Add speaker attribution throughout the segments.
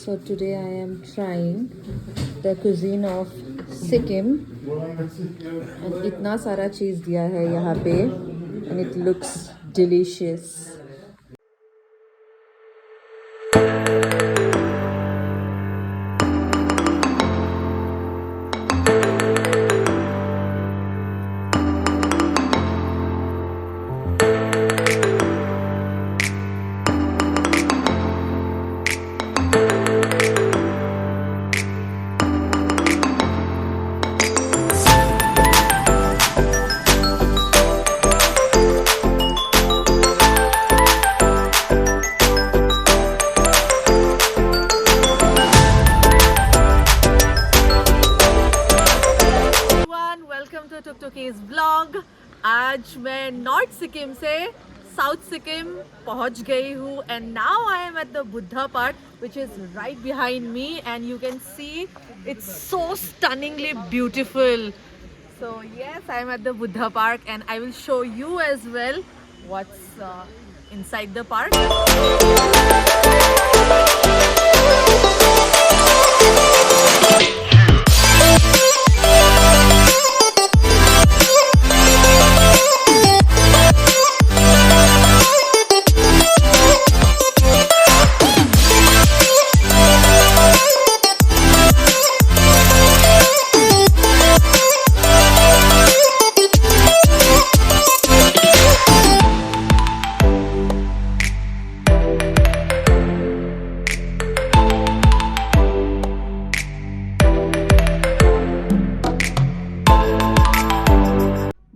Speaker 1: So today I am trying the cuisine of Sikkim and इतना सारा चीज़ दिया है यहाँ पे and it looks delicious. Welcome to Tuktuki's blog. आज मैं नॉर्थ सिक्किम से साउथ सिक्किम पहुंच गई हूँ and now I am at the Buddha park which is right behind me and you can see it's so stunningly beautiful. So yes, I am at the Buddha Park and I will show you as well what's inside the park.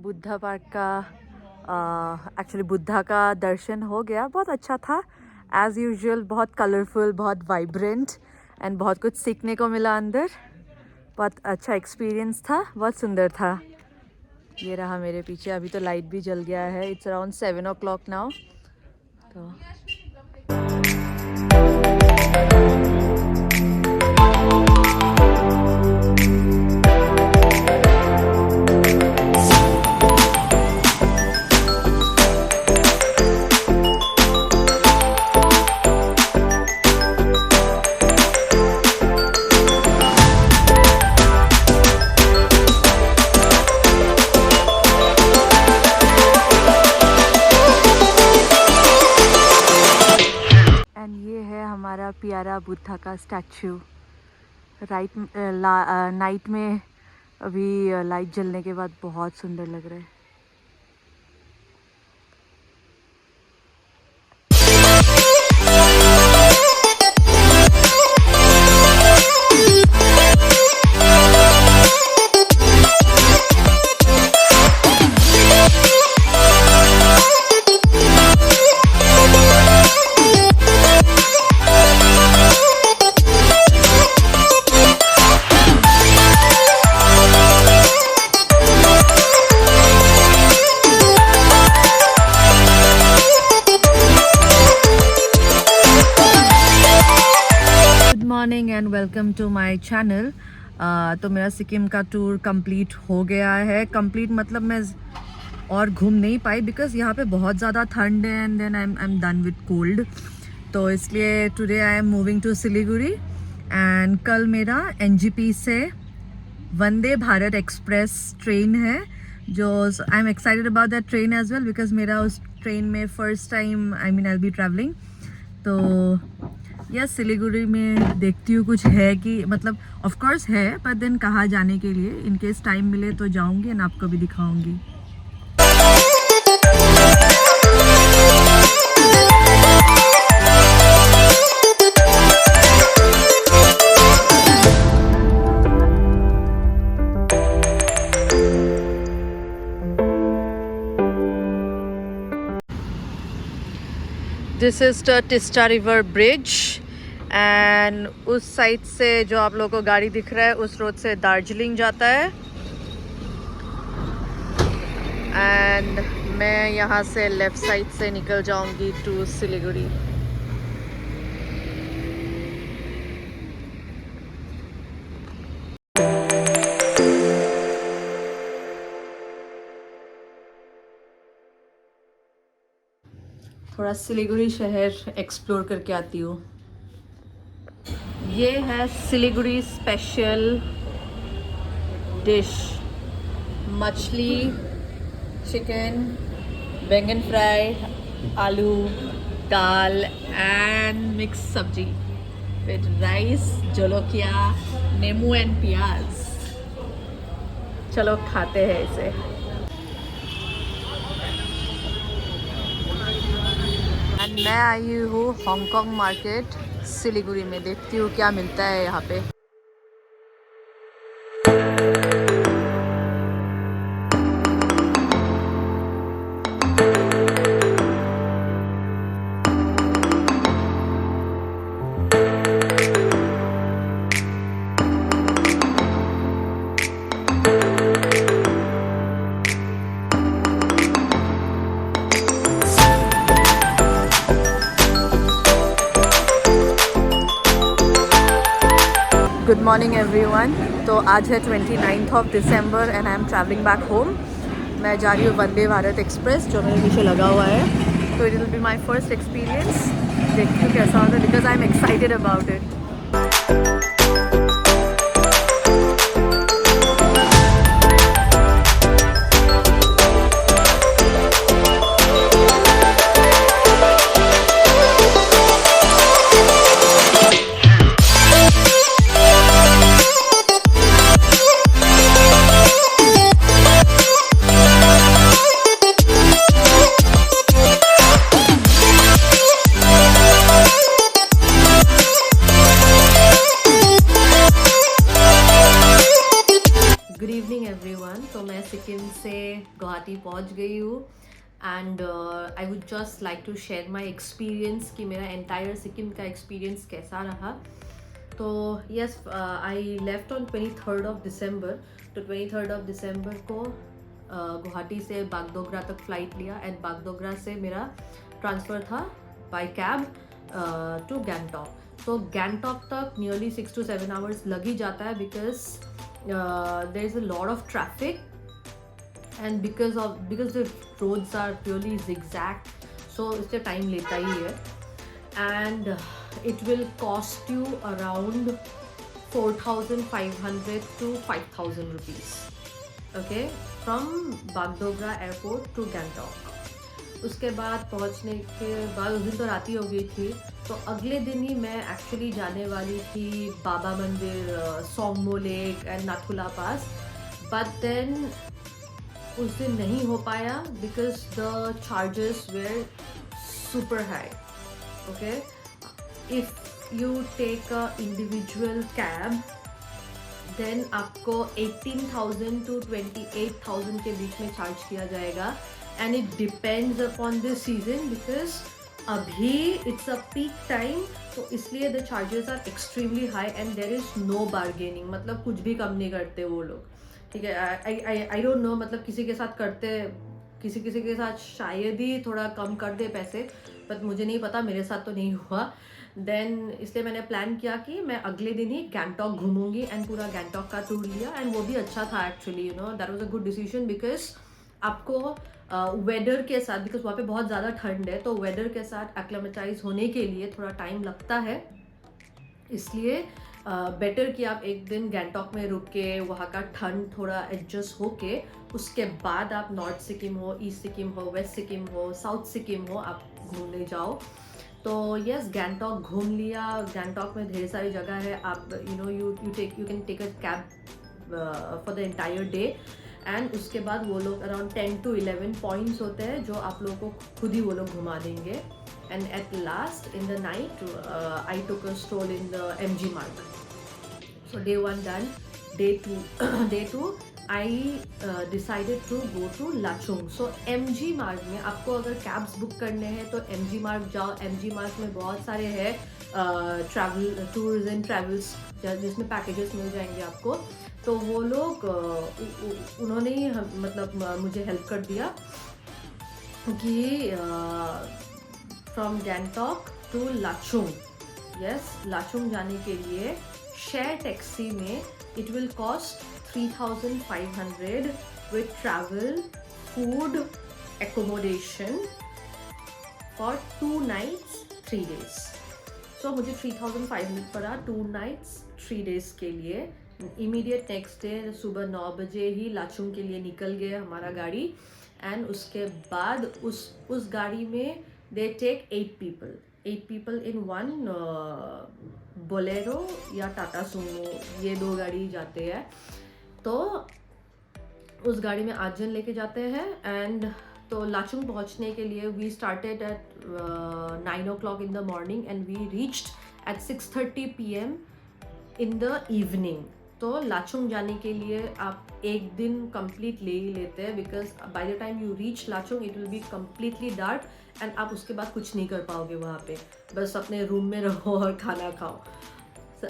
Speaker 1: Buddha park का actually Buddha का दर्शन हो गया, बहुत अच्छा था as usual, बहुत colourful, बहुत vibrant and बहुत कुछ सीखने को मिला अंदर। बहुत अच्छा एक्सपीरियंस था, बहुत सुंदर था। ये रहा मेरे पीछे, अभी तो लाइट भी जल गया है। It's around 7 o'clock now. तो हमारा प्यारा बुद्धा का स्टैचू नाइट में अभी लाइट जलने के बाद बहुत सुंदर लग रहा है। Morning and welcome to my channel. तो मेरा सिक्किम का टूर कंप्लीट हो गया है। कंप्लीट मतलब मैं और घूम नहीं पाई बिकॉज यहाँ पे बहुत ज़्यादा ठंड है and then I am done with cold. तो इसलिए today I am moving to Siliguri and कल मेरा एनजीपी से वंदे भारत एक्सप्रेस ट्रेन है, जो I am excited about that train as well because मेरा उस ट्रेन में first time I mean I will be travelling. तो यस, सिलीगुड़ी में देखती हूँ कुछ है कि मतलब ऑफ कोर्स है, पर देन कहाँ जाने के लिए इन केस टाइम मिले तो जाऊँगी एंड आपको भी दिखाऊँगी। This is the Teesta river bridge and उस साइड से जो आप लोगों को गाड़ी दिख रहा है उस रोड से दार्जिलिंग जाता है एंड मैं यहाँ से लेफ़्ट साइड से निकल जाऊँगी टू सिलीगुड़ी। थोड़ा सिलीगुड़ी शहर एक्सप्लोर करके आती हूँ। ये है सिलीगुड़ी स्पेशल डिश, मछली, चिकन, बैंगन फ्राई, आलू, दाल एंड मिक्स सब्जी विद राइस, जलोकिया, नींबू एंड प्याज। चलो खाते हैं इसे। एंड मैं आई हूँ हांगकांग मार्केट सिलीगुड़ी में, देखती हूँ क्या मिलता है यहाँ पे। Good morning everyone. तो आज है 29th of December and I am travelling back home. मैं जा रही हूँ वंदे भारत एक्सप्रेस जो मेरे पीछे लगा हुआ है। तो it will be my first experience. देखती हूँ कैसा होता है because I am excited about it. Good evening everyone. तो मैं सिक्किम से गुवाहाटी पहुंच गई हूँ and I would just like to share my experience कि मेरा एंटायर सिक्किम का एक्सपीरियंस कैसा रहा। तो yes, I left on 23rd of December. तो 23rd ऑफ दिसंबर को गुवाहाटी से बागडोगरा तक फ़्लाइट लिया एंड बागडोगरा से मेरा ट्रांसफ़र था बाय कैब टू गैंगटॉक। तो गैंगटॉक तक नियरली 6 to 7 आवर्स लग ही जाता है because there is a lot of traffic and because the roads are really zigzag, so इससे time लेता ही है and it will cost you around 4,500 to 5,000 rupees, okay, from Bagdogra airport to Gangtok। उसके बाद पहुंचने के बाद उस दिन तो रात ही हो गई थी। तो अगले दिन ही मैं एक्चुअली जाने वाली थी Baba Mandir, Tsomgo lake and Nathu La pass, but then उस दिन नहीं हो पाया because the charges were super high. Okay, if you take a individual cab then आपको 18,000 to 28,000 के बीच में चार्ज किया जाएगा and it depends upon the season because अभी इट्स अ पीक टाइम, तो इसलिए the charges are extremely high and there is no bargaining. मतलब कुछ भी कम नहीं करते वो लोग, ठीक है। आई डोंट नो, मतलब किसी के साथ करते, किसी के साथ शायद ही थोड़ा कम कर दे पैसे, बट मुझे नहीं पता, मेरे साथ तो नहीं हुआ। देन इसलिए मैंने प्लान किया कि मैं अगले दिन ही गैंगटॉक घूमूंगी एंड पूरा गैंगटॉक का टूर लिया एंड वो भी अच्छा था actually, you know, that was a good decision because आपको वेदर के साथ, बिकॉज वहाँ पे बहुत ज़्यादा ठंड है, तो वेदर के साथ एक्लेमेटाइज होने के लिए थोड़ा टाइम लगता है। इसलिए बेटर कि आप एक दिन गैंगटॉक में रुक के वहाँ का ठंड थोड़ा एडजस्ट होके उसके बाद आप नॉर्थ सिक्किम हो, ईस्ट सिक्किम हो, वेस्ट सिक्किम हो, साउथ सिक्किम हो, आप घूमने जाओ। तो यस, गैंगटॉक घूम लिया। गैंगटॉक में ढेर सारी जगह है, आप you can take a cab for the entire day and उसके बाद वो लोग अराउंड 10 to 11 पॉइंट्स होते हैं जो आप लोगों को खुद ही वो लोग घुमा देंगे। And at last in the night I took a stroll in the MG Marg। So day 1 done. day 2 I decided to go to Lachung. So MG Marg में आपको अगर कैब्स बुक करने हैं तो MG Marg जाओ। MG Marg में बहुत सारे हैं ट्रैवल टूर्स एंड ट्रैवल्स जिसमें पैकेजेस मिल जाएंगे आपको। तो वो लोग उन्होंने ही मतलब मुझे हेल्प कर दिया कि from Gangtok to Lachung, yes, Lachung जाने के लिए शेयर टैक्सी में it will cost 3,500 with travel, food, accommodation for 2 nights 3 days।
Speaker 2: सो मुझे 3500 पड़ा 2 nights 3 days के लिए। इमीडिएट नेक्स्ट डे सुबह 9 बजे ही लाचुंग के लिए निकल गए हमारा गाड़ी। एंड उसके बाद उस गाड़ी में they take 8 people in one Bolero या टाटा सुमो, ये 2 गाड़ी जाते हैं। तो उस गाड़ी में 8 जन लेके जाते हैं। एंड तो लाचुंग पहुंचने के लिए we started at 9 o'clock in the morning and we reached at 6:30 PM in the evening. तो लाचुंग जाने के लिए आप एक दिन कंप्लीट ले ही लेते हैं, because by the time you reach Lachung it will be completely dark and आप उसके बाद कुछ नहीं कर पाओगे वहाँ पे, बस अपने रूम में रहो और खाना खाओ।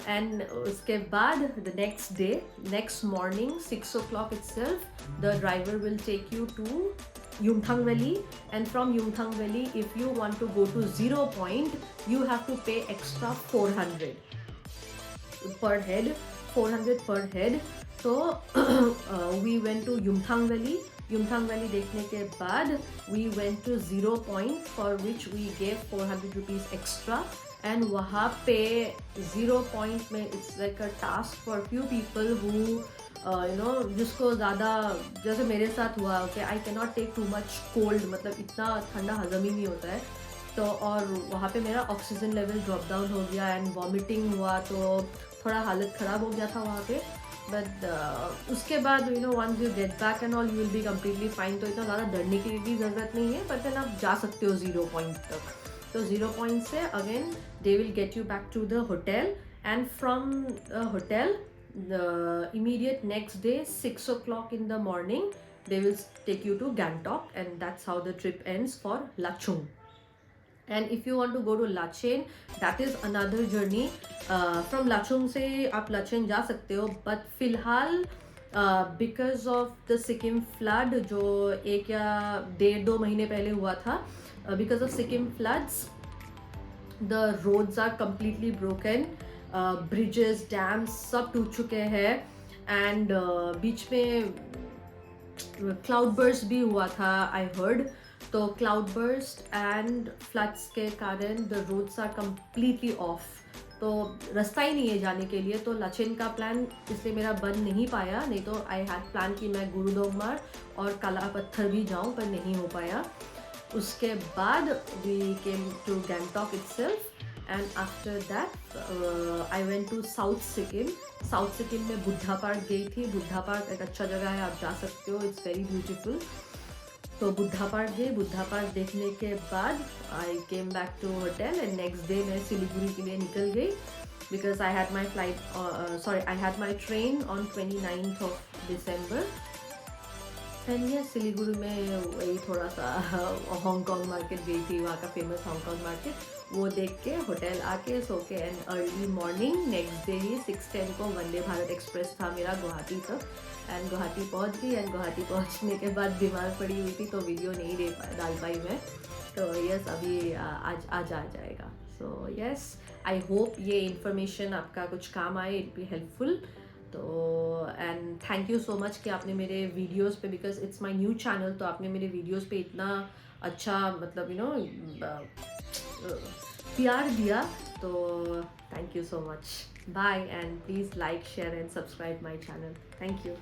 Speaker 2: एंड उसके बाद the next day, next morning 6 o'clock itself the driver will take you to Yumthang Valley, and from Yumthang Valley if you want to go to 0 point you have to pay extra 400 per head, 400 per head. तो we went to Yumthang Valley. Yumthang Valley देखने के बाद we went to 0 point for which we gave 400 rupees extra. And वहाँ पे 0 point में it's like a task for few people who जिसको ज़्यादा, जैसे मेरे साथ हुआ कि I cannot take too much cold, मतलब इतना ठंडा हजम ही नहीं होता है। तो और वहाँ पे मेरा ऑक्सीजन लेवल ड्रॉप डाउन हो गया एंड वॉमिटिंग हुआ, तो थोड़ा हालत ख़राब हो गया था वहाँ पे। बट उसके बाद once you get back and all you will be completely fine. तो इतना ज़्यादा डरने की भी ज़रूरत नहीं है, बट देन आप जा सकते हो 0 point तक। तो 0 point से again they will get you back to the hotel and from hotel the immediate next day 6 o'clock in the morning they will take you to Gangtok, and that's how the trip ends for Lachung. And if you want to go to Lachen, that is another journey. From Lachung से आप Lachen जा सकते हो, but फिलहाल because of the Sikkim flood जो 1 या 1.5-2 महीने पहले हुआ था, because of Sikkim floods the roads are completely broken. Bridges, dams सब टूट चुके हैं। एंड बीच में क्लाउड बर्स्ट भी हुआ था आई हर्ड। तो क्लाउड बर्स्ट एंड फ्लड्स के कारण the roads are completely off, तो रास्ता ही नहीं है जाने के लिए। तो लाचेन का प्लान इसलिए मेरा बन नहीं पाया, नहीं तो आई हैड प्लान कि मैं गुरुदोमार और काला पत्थर भी जाऊँ, पर नहीं हो पाया। उसके बाद we came to Gangtok itself and after that I went to South Sikkim. South Sikkim में बुद्धा पार्क गई थी। बुद्धा पार्क एक अच्छा जगह है, आप जा सकते हो, इट्स वेरी ब्यूटीफुल। तो बुद्धा पार्क गई, बुद्धा पार्क देखने के बाद I came back to hotel and next day मैं सिलीगुड़ी के लिए निकल गई, because I had my flight I had my train on 29th of December। And ये सिलीगुड़ी में वही थोड़ा सा हांगकॉन्ग मार्केट गई थी, वहाँ का फेमस हांगकॉन्ग मार्केट, वो देख के होटल आके सो के and early morning next day ही 6:10 को वंदे भारत एक्सप्रेस था मेरा गुवाहाटी तक। एंड गुवाहाटी पहुँच गई एंड गुवाहाटी पहुँचने के बाद बीमार पड़ी हुई थी, तो वीडियो नहीं डाल पाई मैं। तो यस अभी आज आ जाएगा। सो यस आई होप ये इन्फॉर्मेशन आपका कुछ काम आए, इट बी हेल्पफुल। तो and thank you so much कि आपने मेरे वीडियोस पे, because it's my new channel, तो आपने मेरे वीडियोस पे इतना अच्छा मतलब प्यार दिया, तो thank you so much. Bye and please like share and subscribe my channel. Thank you.